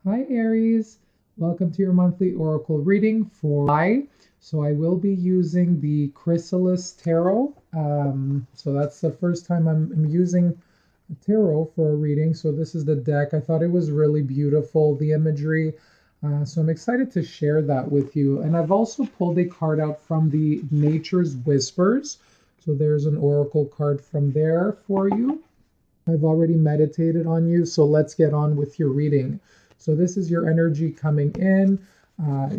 Hi Aries, welcome to your monthly oracle reading for July. So I will be using the Chrysalis Tarot. So that's the first time I'm using a tarot for a reading. So this is the deck. I thought it was really beautiful, the imagery. So I'm excited to share that with you. And I've also pulled a card out from the Nature's Whispers. So there's an oracle card from there for you. I've already meditated on you, so let's get on with your reading. So this is your energy coming in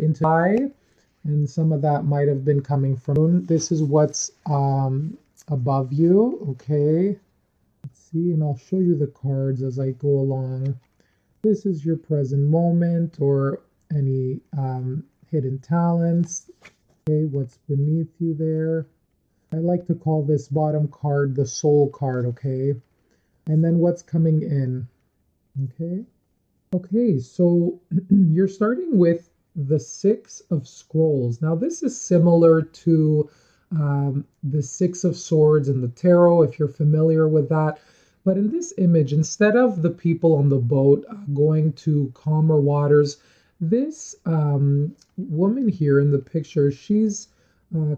into I, and some of that might have been coming from Moon. This is what's above you, okay? Let's see, and I'll show you the cards as I go along. This is your present moment or any hidden talents. Okay, what's beneath you there? I like to call this bottom card the soul card, okay? And then what's coming in. Okay, so you're starting with the Six of Scrolls. Now, this is similar to the Six of Swords in the tarot, if you're familiar with that. But in this image, instead of the people on the boat going to calmer waters, this woman here in the picture, she's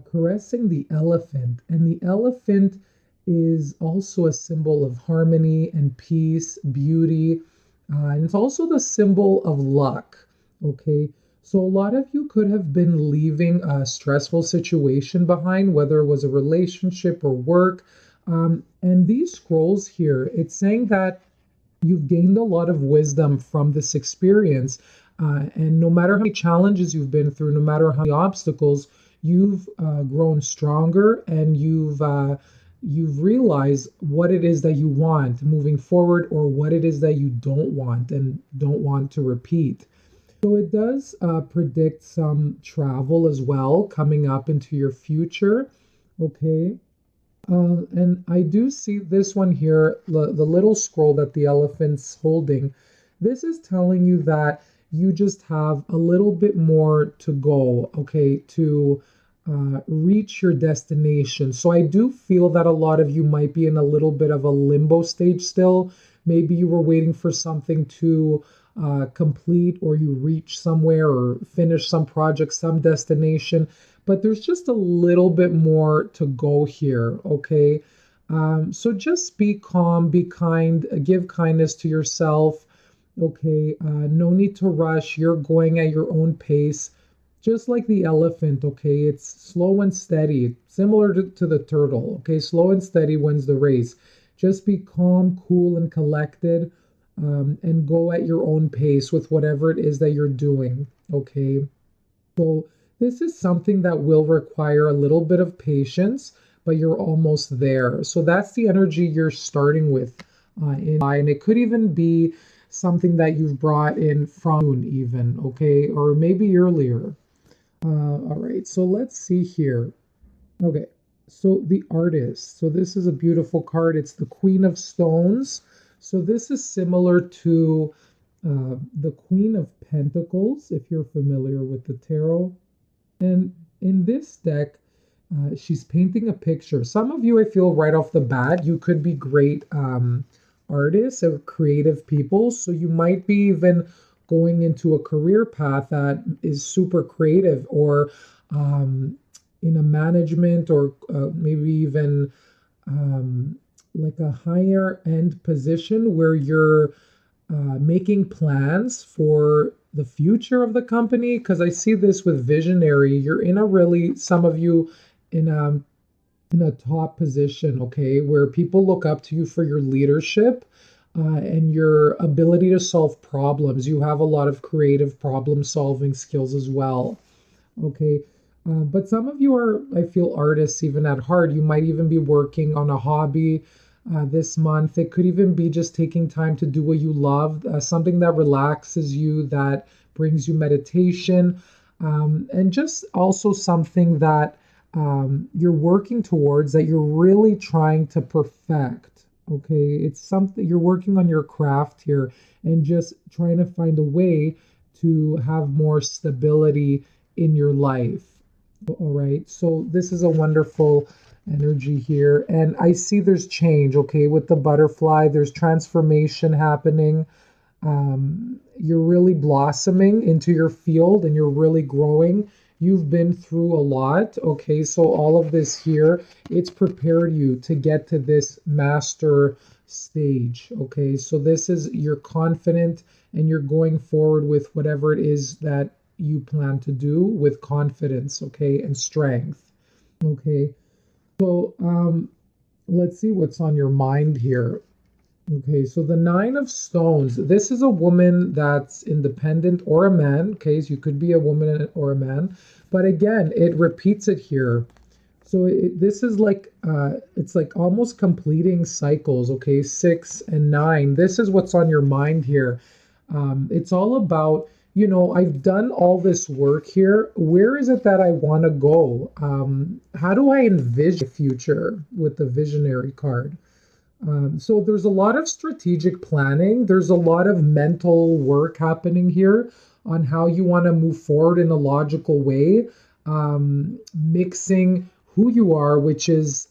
caressing the elephant. And the elephant is also a symbol of harmony and peace, beauty, and it's also the symbol of luck. Okay, so a lot of you could have been leaving a stressful situation behind, whether it was a relationship or work. And these scrolls here, it's saying that you've gained a lot of wisdom from this experience. And no matter how many challenges you've been through, no matter how many obstacles, you've grown stronger and you've realized what it is that you want moving forward or what it is that you don't want and don't want to repeat. So it does predict some travel as well coming up into your future. Okay. And I do see this one here, the little scroll that the elephant's holding. This is telling you that you just have a little bit more to go, okay, to reach your destination. So I do feel that a lot of you might be in a little bit of a limbo stage still. Maybe you were waiting for something to complete, or you reach somewhere or finish some project, some destination, but there's just a little bit more to go here, okay? So just be calm, be kind, give kindness to yourself, okay? No need to rush. You're going at your own pace. Just like the elephant, okay, it's slow and steady, similar to the turtle, okay, slow and steady wins the race. Just be calm, cool, and collected, and go at your own pace with whatever it is that you're doing, okay? So this is something that will require a little bit of patience, but you're almost there. So that's the energy you're starting with and it could even be something that you've brought in from June even, okay, or maybe earlier. All right, so let's see here. Okay, so the artist. So this is a beautiful card. It's the Queen of Stones. So this is similar to the Queen of Pentacles, if you're familiar with the tarot. And in this deck, she's painting a picture. Some of you, I feel right off the bat, you could be great artists or creative people. So you might be even going into a career path that is super creative, or in a management, or maybe even like a higher end position where you're making plans for the future of the company. Because I see this with visionary. You're in a really, some of you in a top position, okay, where people look up to you for your leadership and your ability to solve problems. You have a lot of creative problem solving skills as well, okay. But some of you are, I feel, artists even at heart. You might even be working on a hobby this month. It could even be just taking time to do what you love, something that relaxes you, that brings you meditation, and just also something that you're working towards, that you're really trying to perfect. Okay, it's something you're working on your craft here and just trying to find a way to have more stability in your life. All right, so this is a wonderful energy here. And I see there's change, okay, with the butterfly. There's transformation happening. You're really blossoming into your field and you're really growing. You've been through a lot. Okay, so all of this here, it's prepared you to get to this master stage. Okay, so this is you're confident and you're going forward with whatever it is that you plan to do with confidence, okay, and strength. Okay, so let's see what's on your mind here. Okay, so the Nine of Stones, this is a woman that's independent or a man. Okay, so you could be a woman or a man. But again, it repeats it here. So this is like, it's like almost completing cycles. Okay, 6 and 9. This is what's on your mind here. It's all about, I've done all this work here. Where is it that I want to go? How do I envision the future with the visionary card? So there's a lot of strategic planning. There's a lot of mental work happening here on how you want to move forward in a logical way, mixing who you are, which is,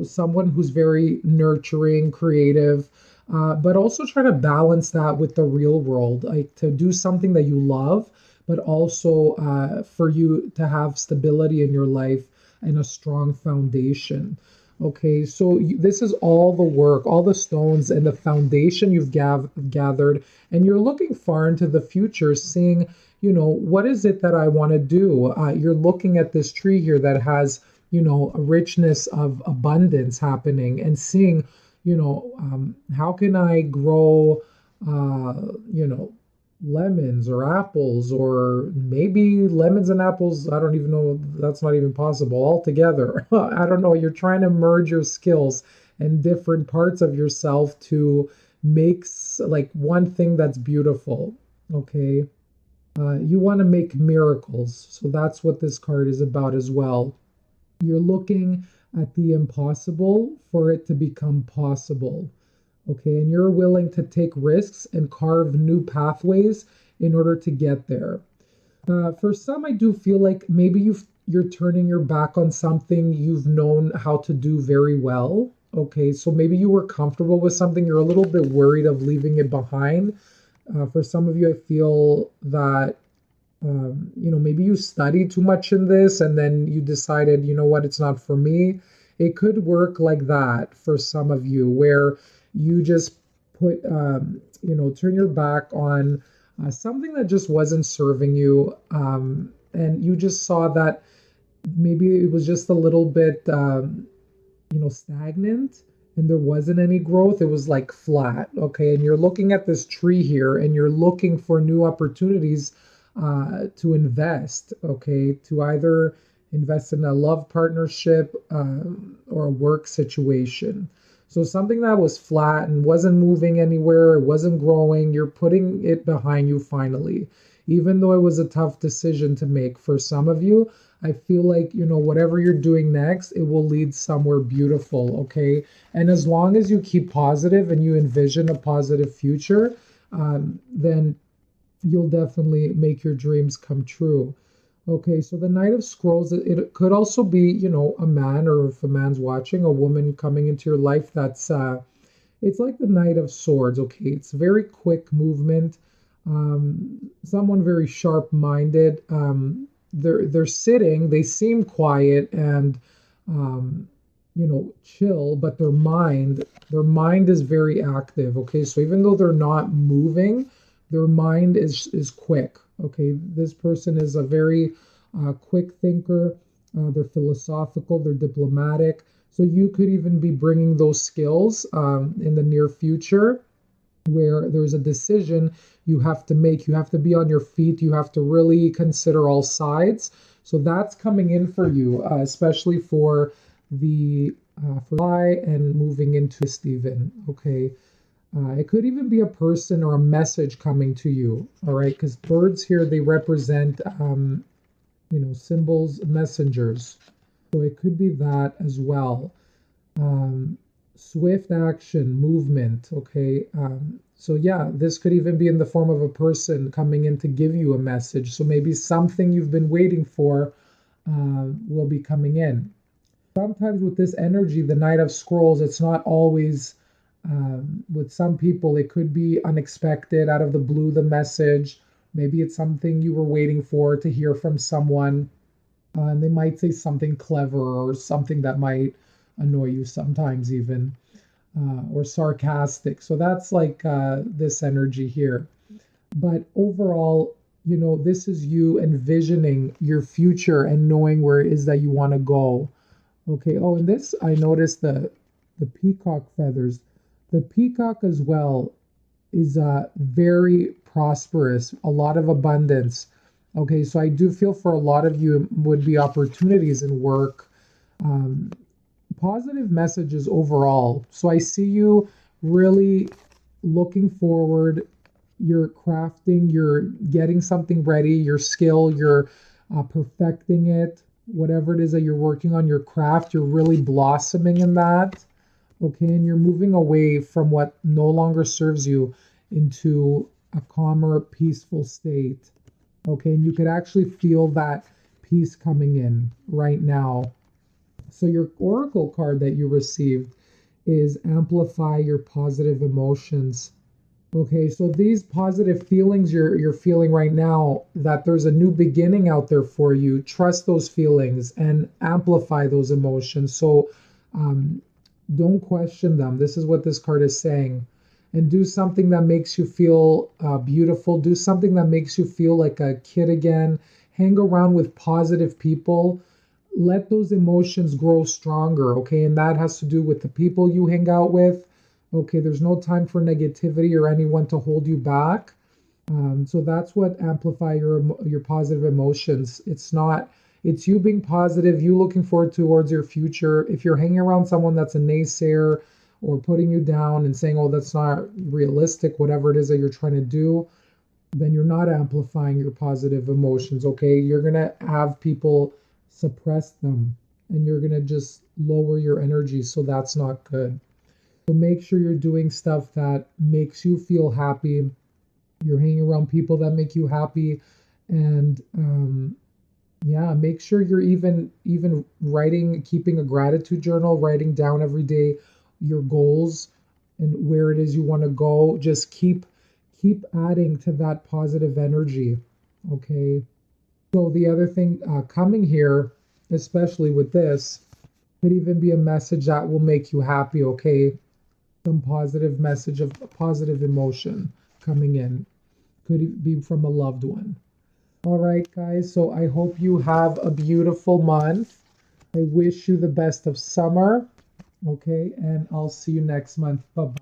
someone who's very nurturing, creative, but also trying to balance that with the real world, like to do something that you love, but also for you to have stability in your life and a strong foundation. Okay, so this is all the work, all the stones and the foundation you've gathered, and you're looking far into the future, seeing, what is it that I want to do? You're looking at this tree here that has, a richness of abundance happening, and seeing, how can I grow, lemons or apples, or maybe lemons and apples. I don't even know. That's not even possible altogether. I don't know. You're trying to merge your skills and different parts of yourself to make like one thing that's beautiful. Okay. You want to make miracles. So that's what this card is about as well. You're looking at the impossible for it to become possible. Okay, and you're willing to take risks and carve new pathways in order to get there. For some, I do feel like maybe you're turning your back on something you've known how to do very well. Okay, so maybe you were comfortable with something, you're a little bit worried of leaving it behind. For some of you, I feel that maybe you studied too much in this and then you decided, what, it's not for me. It could work like that for some of you, where you just put, turn your back on something that just wasn't serving you. And you just saw that maybe it was just a little bit, stagnant, and there wasn't any growth. It was like flat. Okay. And you're looking at this tree here and you're looking for new opportunities to invest. Okay. To either invest in a love partnership or a work situation. So something that was flat and wasn't moving anywhere, it wasn't growing, you're putting it behind you finally. Even though it was a tough decision to make for some of you, I feel like, whatever you're doing next, it will lead somewhere beautiful, okay? And as long as you keep positive and you envision a positive future, then you'll definitely make your dreams come true. Okay, so the Knight of Scrolls, it could also be, a man, or if a man's watching, a woman coming into your life that's, it's like the Knight of Swords, okay? It's very quick movement, someone very sharp-minded. They're sitting, they seem quiet and, chill, but their mind is very active, okay? So even though they're not moving, their mind is quick. Okay, this person is a very quick thinker. They're philosophical, they're diplomatic. So you could even be bringing those skills in the near future, where there's a decision you have to make. You have to be on your feet. You have to really consider all sides. So that's coming in for you, especially for the for July and moving into Stephen. Okay. It could even be a person or a message coming to you, all right? Because birds here, they represent, symbols, messengers. So it could be that as well. Swift action, movement, okay? So yeah, this could even be in the form of a person coming in to give you a message. So maybe something you've been waiting for will be coming in. Sometimes with this energy, the Knight of Scrolls, it's not always With some people, it could be unexpected, out of the blue, the message. Maybe it's something you were waiting for to hear from someone, and they might say something clever or something that might annoy you sometimes, even, or sarcastic. So that's like this energy here. But overall, this is you envisioning your future and knowing where it is that you want to go. Okay. Oh, and this, I noticed the peacock feathers. The peacock as well is very prosperous, a lot of abundance. Okay, so I do feel for a lot of you would be opportunities in work, um, positive messages overall. So I see you really looking forward. You're crafting, you're getting something ready, your skill, you're perfecting it. Whatever it is that you're working on, your craft, you're really blossoming in that. Okay, and you're moving away from what no longer serves you into a calmer, peaceful state. Okay, and you could actually feel that peace coming in right now. So, your oracle card that you received is amplify your positive emotions. Okay, so these positive feelings you're feeling right now, that there's a new beginning out there for you. Trust those feelings and amplify those emotions. So um, don't question them. This is what this card is saying. And do something that makes you feel beautiful. Do something that makes you feel like a kid again. Hang around with positive people. Let those emotions grow stronger, okay? And that has to do with the people you hang out with. Okay, there's no time for negativity or anyone to hold you back. So that's what amplify your positive emotions. It's not, it's you being positive, you looking forward towards your future. If you're hanging around someone that's a naysayer or putting you down and saying, "Oh, that's not realistic," whatever it is that you're trying to do, then you're not amplifying your positive emotions. Okay, you're gonna have people suppress them, and you're gonna just lower your energy. So that's not good. So make sure you're doing stuff that makes you feel happy. You're hanging around people that make you happy, and yeah, make sure you're even writing, keeping a gratitude journal, writing down every day your goals and where it is you want to go. Just keep adding to that positive energy. Okay. So the other thing coming here, especially with this, could even be a message that will make you happy. Okay, some positive message of positive emotion coming in. Could be from a loved one. All right, guys. So I hope you have a beautiful month. I wish you the best of summer. Okay, and I'll see you next month. Bye bye.